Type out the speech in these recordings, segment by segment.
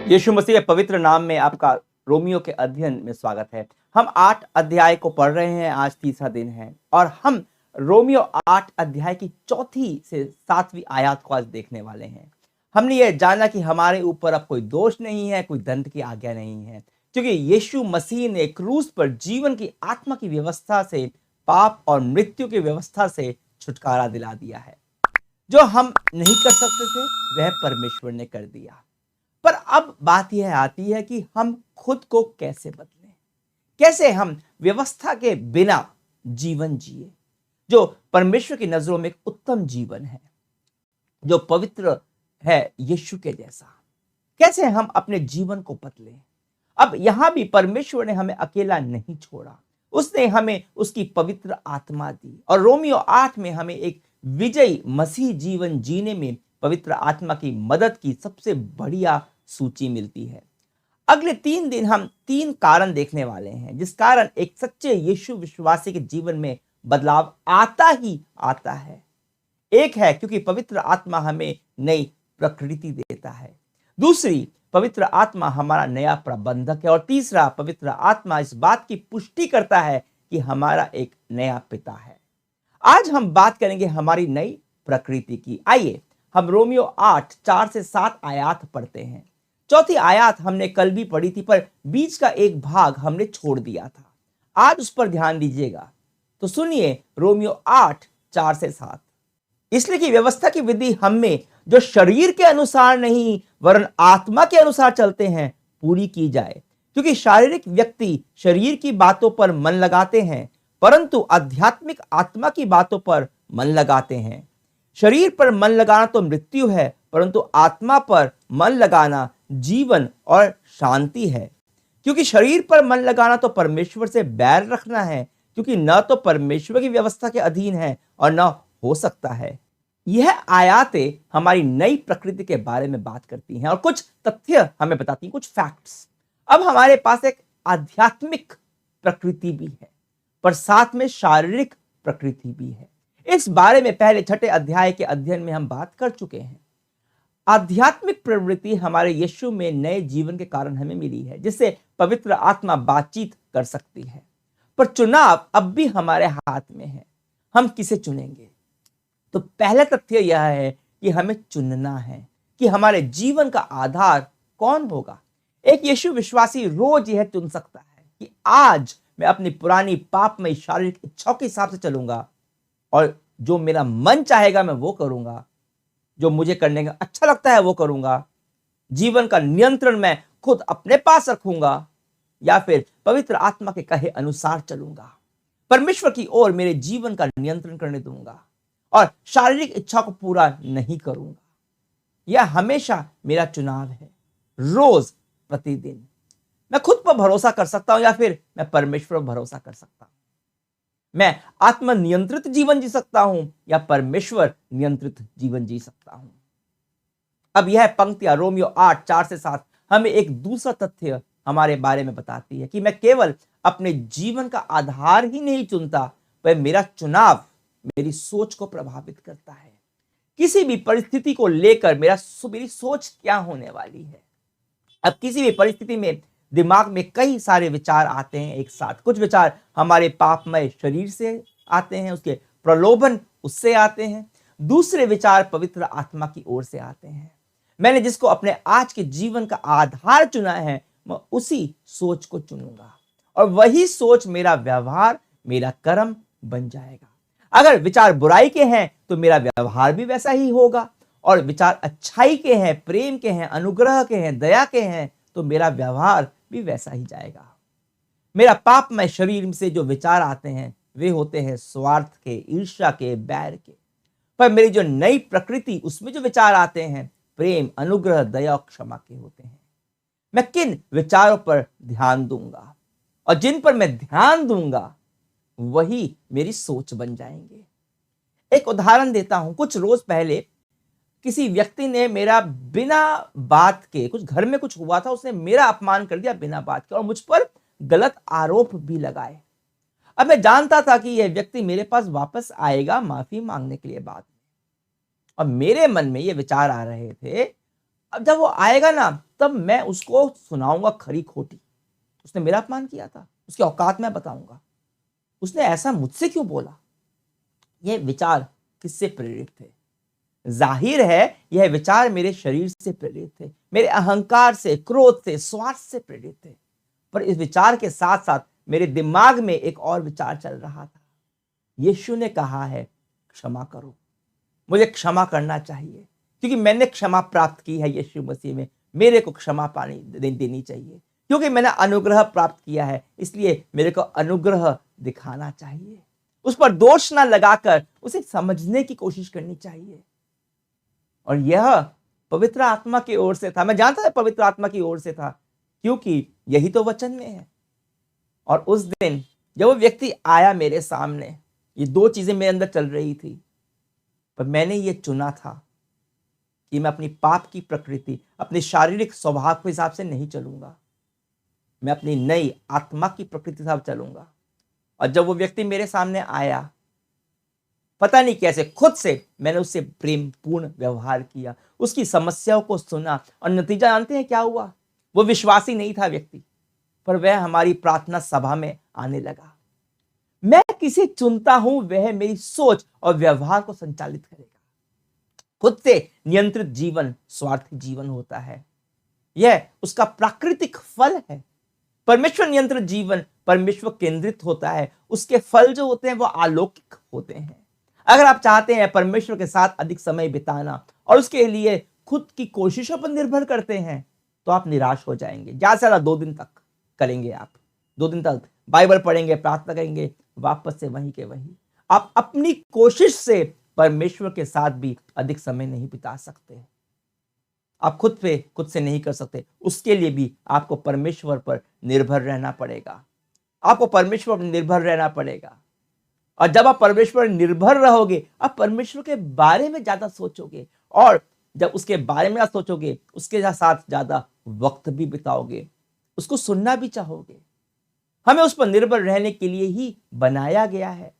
यीशु मसीह के पवित्र नाम में आपका रोमियो के अध्ययन में स्वागत है। हम 8 अध्याय को पढ़ रहे हैं। आज तीसरा दिन है और हम रोमियो 8 अध्याय की चौथी से 7वीं आयत को आज देखने वाले हैं। हमने ये जाना कि हमारे ऊपर अब कोई दोष नहीं है, कोई दंड की आज्ञा नहीं है, क्योंकि यीशु मसीह ने क्रूस पर जीवन की आत्मा की व्यवस्था से, पाप और मृत्यु की व्यवस्था से छुटकारा दिला दिया है। जो हम नहीं कर सकते थे वह परमेश्वर ने कर दिया। पर अब बात यह आती है कि हम खुद को कैसे बदलें, कैसे हम व्यवस्था के बिना जीवन जिए जो परमेश्वर की नजरों में एक उत्तम जीवन है, जो पवित्र है यीशु के जैसा। कैसे हम अपने जीवन को बदलें। अब यहां भी परमेश्वर ने हमें अकेला नहीं छोड़ा, उसने हमें उसकी पवित्र आत्मा दी और रोमियो 8 में हमें एक विजयी मसीह जीवन जीने में पवित्र आत्मा की मदद की सबसे बढ़िया सूची मिलती है। अगले 3 दिन हम 3 कारण देखने वाले हैं जिस कारण एक सच्चे यीशु विश्वासी के जीवन में बदलाव आता ही आता है। एक है क्योंकि पवित्र आत्मा हमें नई प्रकृति देता है। दूसरी, पवित्र आत्मा हमारा नया प्रबंधक है। और तीसरा, पवित्र आत्मा इस बात की पुष्टि करता है कि हमारा एक नया पिता है। आज हम बात करेंगे हमारी नई प्रकृति की। आइए हम रोमियो 8 4 से 7 आयत पढ़ते हैं। चौथी आयत हमने कल भी पढ़ी थी, पर बीच का एक भाग हमने छोड़ दिया था। आज उस पर ध्यान दीजिएगा। तो सुनिए रोमियो 8 4 से 7। इसलिए कि व्यवस्था की विधि हम में जो शरीर के अनुसार नहीं वरन आत्मा के अनुसार चलते हैं पूरी की जाए, क्योंकि शारीरिक व्यक्ति शरीर की बातों पर मन लगाते हैं परंतु आध्यात्मिक आत्मा की बातों पर मन लगाते हैं। शरीर पर मन लगाना तो मृत्यु है, परंतु आत्मा पर मन लगाना जीवन और शांति है। क्योंकि शरीर पर मन लगाना तो परमेश्वर से बैर रखना है, क्योंकि न तो परमेश्वर की व्यवस्था के अधीन है और न हो सकता है। यह आयतें हमारी नई प्रकृति के बारे में बात करती हैं और कुछ तथ्य हमें बताती हैं, कुछ फैक्ट्स। अब हमारे पास एक आध्यात्मिक प्रकृति भी है, पर साथ में शारीरिक प्रकृति भी है। इस बारे में पहले 6 अध्याय के अध्ययन में हम बात कर चुके हैं। आध्यात्मिक प्रवृत्ति हमारे यीशु में नए जीवन के कारण हमें मिली है, जिससे पवित्र आत्मा बातचीत कर सकती है। पर चुनाव अब भी हमारे हाथ में है, हम किसे चुनेंगे। तो पहला तथ्य यह है कि हमें चुनना है कि हमारे जीवन का आधार कौन होगा। एक यीशु विश्वासी रोज यह चुन सकता है कि आज मैं अपनी पुरानी पापमय शारीरिक इच्छाओं के हिसाब से चलूंगा और जो मेरा मन चाहेगा मैं वो करूंगा, जो मुझे करने का अच्छा लगता है वो करूंगा। जीवन का नियंत्रण मैं खुद अपने पास रखूंगा या फिर पवित्र आत्मा के कहे अनुसार चलूंगा। परमेश्वर की ओर मेरे जीवन का नियंत्रण करने दूंगा और शारीरिक इच्छा को पूरा नहीं करूंगा। यह हमेशा मेरा चुनाव है। रोज प्रतिदिन मैं खुद पर भरोसा कर सकता हूं या फिर मैं परमेश्वर पर भरोसा कर सकता हूं। मैं आत्मनियंत्रित जीवन जी सकता हूं या परमेश्वर नियंत्रित जीवन जी सकता हूं। अब यह पंक्तियां रोमियो 8 4 से 7 हमें एक दूसरा तथ्य हमारे बारे में बताती है कि मैं केवल अपने जीवन का आधार ही नहीं चुनता, पर मेरा चुनाव मेरी सोच को प्रभावित करता है। किसी भी परिस्थिति को लेकर मेरी सोच क्या होने वाली है। अब किसी भी परिस्थिति में दिमाग में कई सारे विचार आते हैं एक साथ। कुछ विचार हमारे पापमय शरीर से आते हैं, उसके प्रलोभन उससे आते हैं। दूसरे विचार पवित्र आत्मा की ओर से आते हैं। मैंने जिसको अपने आज के जीवन का आधार चुना है, मैं उसी सोच को चुनूंगा और वही सोच मेरा व्यवहार, मेरा कर्म बन जाएगा। अगर विचार बुराई के हैं तो मेरा व्यवहार भी वैसा ही होगा, और विचार अच्छाई के हैं, प्रेम के हैं, अनुग्रह के हैं, दया के हैं, तो मेरा व्यवहार भी वैसा ही जाएगा। मेरा पापमय शरीर से जो विचार आते हैं वे होते हैं स्वार्थ के, ईर्ष्या के, बैर के। पर मेरी जो नई प्रकृति, उसमें जो विचार आते हैं प्रेम, अनुग्रह, दया, क्षमा के होते हैं। मैं किन विचारों पर ध्यान दूंगा और जिन पर मैं ध्यान दूंगा वही मेरी सोच बन जाएंगे। एक उदाहरण देता हूं। कुछ रोज पहले किसी व्यक्ति ने मेरा बिना बात के, कुछ घर में कुछ हुआ था, उसने मेरा अपमान कर दिया बिना बात के और मुझ पर गलत आरोप भी लगाए। अब मैं जानता था कि यह व्यक्ति मेरे पास वापस आएगा माफी मांगने के लिए बाद में, और मेरे मन में ये विचार आ रहे थे अब जब वो आएगा ना तब मैं उसको सुनाऊंगा खरी खोटी। उसने मेरा अपमान किया था, उसकी औकात मैं बताऊंगा। उसने ऐसा मुझसे क्यों बोला? यह विचार किससे प्रेरित थे? जाहिर है यह विचार मेरे शरीर से प्रेरित थे, मेरे अहंकार से, क्रोध से, स्वार्थ से प्रेरित थे। पर इस विचार के साथ साथ मेरे दिमाग में एक और विचार चल रहा था। यीशु ने कहा है क्षमा करो, मुझे क्षमा करना चाहिए, क्योंकि मैंने क्षमा प्राप्त की है यीशु मसीह में। मेरे को क्षमा देनी चाहिए, क्योंकि मैंने अनुग्रह प्राप्त किया है, इसलिए मेरे को अनुग्रह दिखाना चाहिए। उस पर दोष ना लगाकर उसे समझने की कोशिश करनी चाहिए। और यह पवित्र आत्मा की ओर से था। मैं जानता था पवित्र आत्मा की ओर से था, क्योंकि यही तो वचन में है। और उस दिन जब वो व्यक्ति आया मेरे सामने, ये दो चीजें मेरे अंदर चल रही थी, पर मैंने ये चुना था कि मैं अपनी पाप की प्रकृति, अपने शारीरिक स्वभाव के हिसाब से नहीं चलूंगा, मैं अपनी नई आत्मा की प्रकृति के हिसाब चलूंगा। और जब वो व्यक्ति मेरे सामने आया, पता नहीं कैसे खुद से मैंने उससे प्रेमपूर्ण व्यवहार किया, उसकी समस्याओं को सुना, और नतीजा जानते हैं क्या हुआ? वो विश्वासी नहीं था व्यक्ति, पर वह हमारी प्रार्थना सभा में आने लगा। मैं किसे चुनता हूं वह मेरी सोच और व्यवहार को संचालित करेगा। खुद से नियंत्रित जीवन स्वार्थी जीवन होता है, यह उसका प्राकृतिक फल है। परमेश्वर नियंत्रित जीवन परमेश्वर केंद्रित होता है, उसके फल जो होते हैं वो अलौकिक होते हैं। अगर आप चाहते हैं परमेश्वर के साथ अधिक समय बिताना और उसके लिए खुद की कोशिशों पर निर्भर करते हैं, तो आप निराश हो जाएंगे। ज्यादा से ज्यादा 2 दिन तक करेंगे आप, 2 दिन तक बाइबल पढ़ेंगे, प्रार्थना करेंगे, वापस से वहीं के वहीं। आप अपनी कोशिश से परमेश्वर के साथ भी अधिक समय नहीं बिता सकते। आप खुद से नहीं कर सकते। उसके लिए भी आपको परमेश्वर पर निर्भर रहना पड़ेगा। आपको परमेश्वर पर निर्भर रहना पड़ेगा। और जब आप परमेश्वर पर निर्भर रहोगे, आप परमेश्वर के बारे में ज्यादा सोचोगे, और जब उसके बारे में सोचोगे, उसके साथ ज्यादा वक्त भी बिताओगे, उसको सुनना भी चाहोगे। हमें उस पर निर्भर रहने के लिए ही बनाया गया है।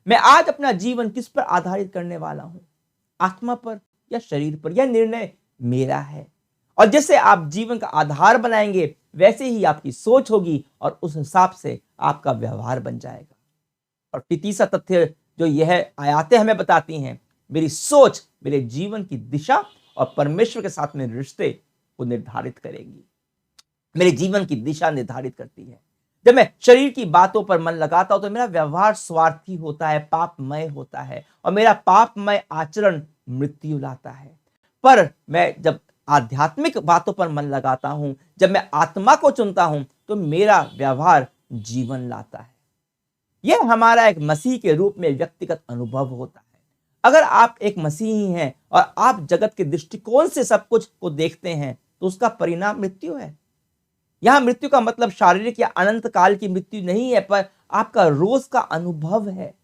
मैं आज अपना जीवन किस पर आधारित करने वाला हूं? आत्मा पर या शरीर पर? यह निर्णय मेरा है। और जैसे आप जीवन का आधार बनाएंगे, वैसे ही आपकी सोच होगी और उस हिसाब से आपका व्यवहार बन जाएगा। और फिर तीसरा तथ्य जो यह आयातें हमें बताती हैं, मेरी सोच मेरे जीवन की दिशा और परमेश्वर के साथ में रिश्ते को निर्धारित करेगी। मेरे जीवन की दिशा निर्धारित करती है। जब मैं शरीर की बातों पर मन लगाता हूं तो मेरा व्यवहार स्वार्थी होता है, पापमय होता है, और मेरा पापमय आचरण मृत्यु लाता है। पर मैं जब आध्यात्मिक बातों पर मन लगाता हूं, जब मैं आत्मा को चुनता हूं, तो मेरा व्यवहार जीवन लाता है। यह हमारा एक मसीह के रूप में व्यक्तिगत अनुभव होता है। अगर आप एक मसीही हैं और आप जगत के दृष्टिकोण से सब कुछ को देखते हैं, तो उसका परिणाम मृत्यु है। यहां मृत्यु का मतलब शारीरिक या अनंत काल की मृत्यु नहीं है, पर आपका रोज का अनुभव है।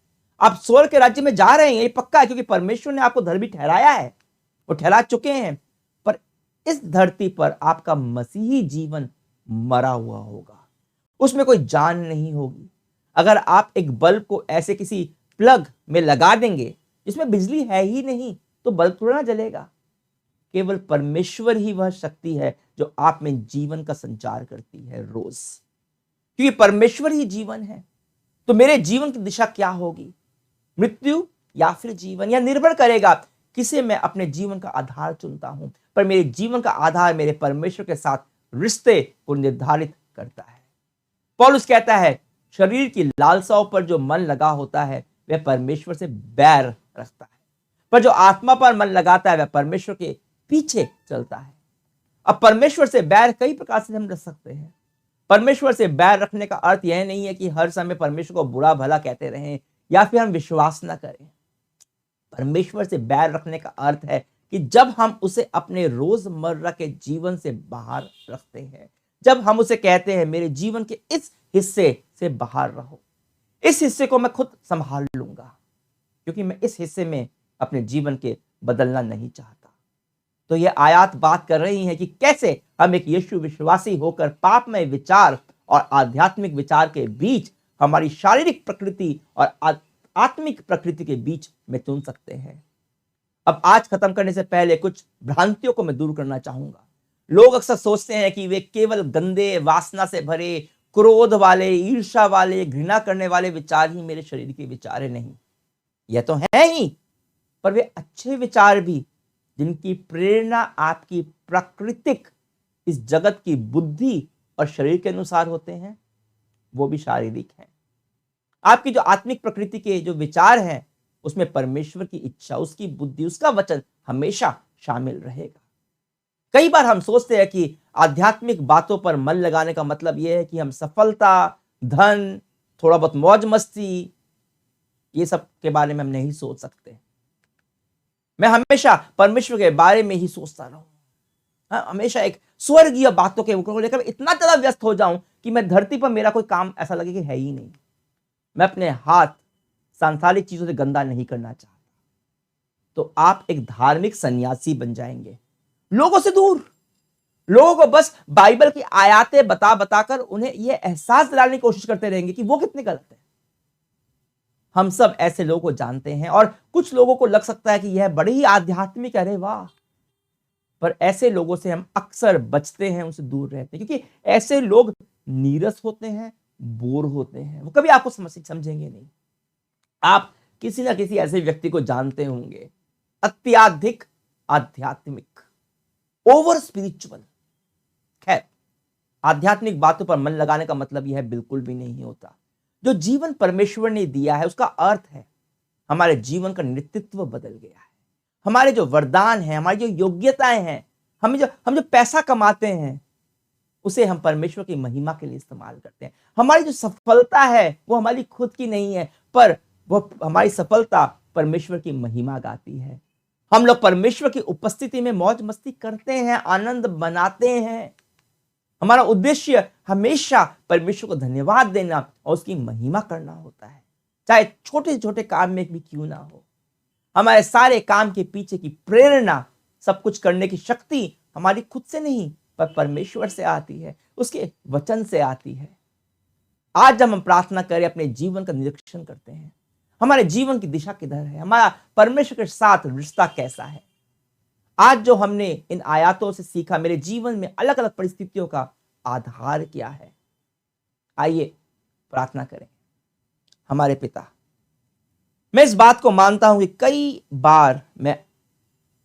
आप स्वर्ग के राज्य में जा रहे हैं, ये पक्का है, क्योंकि परमेश्वर ने आपको धर्मी ठहराया है, वो ठहरा चुके हैं। पर इस धरती पर आपका मसीही जीवन मरा हुआ होगा, उसमें कोई जान नहीं होगी। अगर आप एक बल्ब को ऐसे किसी प्लग में लगा देंगे जिसमें बिजली है ही नहीं, तो बल्ब थोड़ा ना जलेगा। केवल परमेश्वर ही वह शक्ति है जो आप में जीवन का संचार करती है रोज, क्योंकि परमेश्वर ही जीवन है। तो मेरे जीवन की दिशा क्या होगी? मृत्यु या फिर जीवन? यह निर्भर करेगा किसे मैं अपने जीवन का आधार चुनता हूं। पर मेरे जीवन का आधार मेरे परमेश्वर के साथ रिश्ते को निर्धारित करता है। पौलुस कहता है, शरीर की लालसाओं पर जो मन लगा होता है वह परमेश्वर से बैर रखता है, पर जो आत्मा पर मन लगाता है वह परमेश्वर के पीछे चलता है। अब परमेश्वर से बैर कई प्रकार से हम रख सकते हैं। परमेश्वर से बैर रखने का अर्थ यह नहीं है कि हर समय परमेश्वर को बुरा भला कहते रहें या फिर हम विश्वास ना करें। परमेश्वर से बैर रखने का अर्थ है कि जब हम उसे अपने रोजमर्रा के जीवन से बाहर रखते हैं, जब हम उसे कहते हैं मेरे जीवन के इस हिस्से से बाहर रहो, इस हिस्से को मैं खुद संभाल लूंगा, क्योंकि मैं इस हिस्से में अपने जीवन के बदलना नहीं चाहता। तो ये आयत बात कर रही है कि कैसे हम एक यीशु विश्वासी होकर पापमय विचार और आध्यात्मिक विचार के बीच, हमारी शारीरिक प्रकृति और आत्मिक प्रकृति के बीच में चुन सकते हैं। अब आज खत्म करने से पहले कुछ भ्रांतियों को मैं दूर करना चाहूंगा। लोग अक्सर सोचते हैं कि वे केवल गंदे, वासना से भरे, क्रोध वाले, ईर्ष्या वाले, घृणा करने वाले विचार ही मेरे शरीर के विचार है। नहीं, यह तो है ही, पर वे अच्छे विचार भी, जिनकी प्रेरणा आपकी प्राकृतिक इस जगत की बुद्धि और शरीर के अनुसार होते हैं, वो भी शारीरिक हैं। आपकी जो आत्मिक प्रकृति के जो विचार हैं, उसमें परमेश्वर की इच्छा, उसकी बुद्धि, उसका वचन हमेशा शामिल रहेगा। कई बार हम सोचते हैं कि आध्यात्मिक बातों पर मन लगाने का मतलब यह है कि हम सफलता, धन, थोड़ा बहुत मौज मस्ती, ये सब के बारे में हम नहीं सोच सकते। मैं हमेशा परमेश्वर के बारे में ही सोचता रहूं, हमेशा एक स्वर्गीय बातों के को लेकर इतना ज्यादा व्यस्त हो जाऊं कि मैं धरती पर मेरा कोई काम ऐसा लगे कि है ही नहीं। मैं अपने हाथ सांसारिक चीजों से गंदा नहीं करना चाहता। तो आप एक धार्मिक सन्यासी बन जाएंगे, लोगों से दूर, लोगों को बस बाइबल की आयतें बता बताकर उन्हें यह एहसास दिलाने की कोशिश करते रहेंगे कि वो कितने गलत है। हम सब ऐसे लोगों को जानते हैं, और कुछ लोगों को लग सकता है कि यह बड़े ही आध्यात्मिक, अरे वाह, पर ऐसे लोगों से हम अक्सर बचते हैं, उनसे दूर रहते हैं, क्योंकि ऐसे लोग नीरस होते हैं, बोर होते हैं, वो कभी आपको समझेंगे नहीं। आप किसी ना किसी ऐसे व्यक्ति को जानते होंगे, अत्याधिक आध्यात्मिक, ओवर स्पिरिचुअल। खैर, आध्यात्मिक बातों पर मन लगाने का मतलब यह बिल्कुल भी नहीं होता। जो जीवन परमेश्वर ने दिया है, उसका अर्थ है हमारे जीवन का नेतृत्व बदल गया है। हमारे जो वरदान हैं, हमारी जो योग्यताएं हैं, हम जो पैसा कमाते हैं, उसे हम परमेश्वर की महिमा के लिए इस्तेमाल करते हैं। हमारी जो सफलता है, वो हमारी खुद की नहीं है, पर वो हमारी सफलता परमेश्वर की महिमा गाती है। हम लोग परमेश्वर की उपस्थिति में मौज मस्ती करते हैं, आनंद मनाते हैं। हमारा उद्देश्य हमेशा परमेश्वर को धन्यवाद देना और उसकी महिमा करना होता है, चाहे छोटे छोटे काम में भी क्यों ना हो। हमारे सारे काम के पीछे की प्रेरणा, सब कुछ करने की शक्ति हमारी खुद से नहीं, पर परमेश्वर से आती है, उसके वचन से आती है। आज जब हम प्रार्थना करें, अपने जीवन का निरीक्षण करते हैं, हमारे जीवन की दिशा किधर है, हमारा परमेश्वर के साथ रिश्ता कैसा है। आज जो हमने इन आयतों से सीखा, मेरे जीवन में अलग अलग परिस्थितियों का आधार क्या है। आइए प्रार्थना करें। हमारे पिता, मैं इस बात को मानता हूं कि कई बार मैं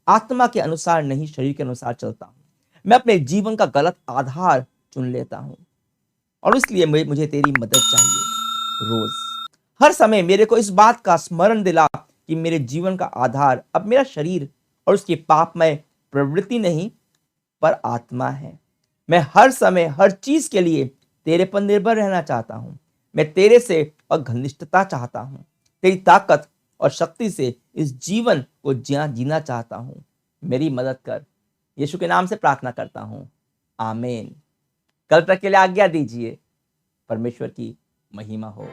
आत्मा के अनुसार नहीं, शरीर के अनुसार चलता हूं। मैं अपने जीवन का गलत आधार चुन लेता हूं, और इसलिए मुझे तेरी मदद चाहिए। रोज हर समय मेरे को इस बात का स्मरण दिला कि मेरे जीवन का आधार अब मेरा शरीर और उसकी पापमय प्रवृत्ति नहीं, पर आत्मा है। मैं हर समय हर चीज के लिए तेरे पर निर्भर रहना चाहता हूं। मैं तेरे से और घनिष्ठता चाहता हूं। तेरी ताकत और शक्ति से इस जीवन को जीना चाहता हूं। मेरी मदद कर। यीशु के नाम से प्रार्थना करता हूं, आमीन। कल तक के लिए आज्ञा दीजिए। परमेश्वर की महिमा हो।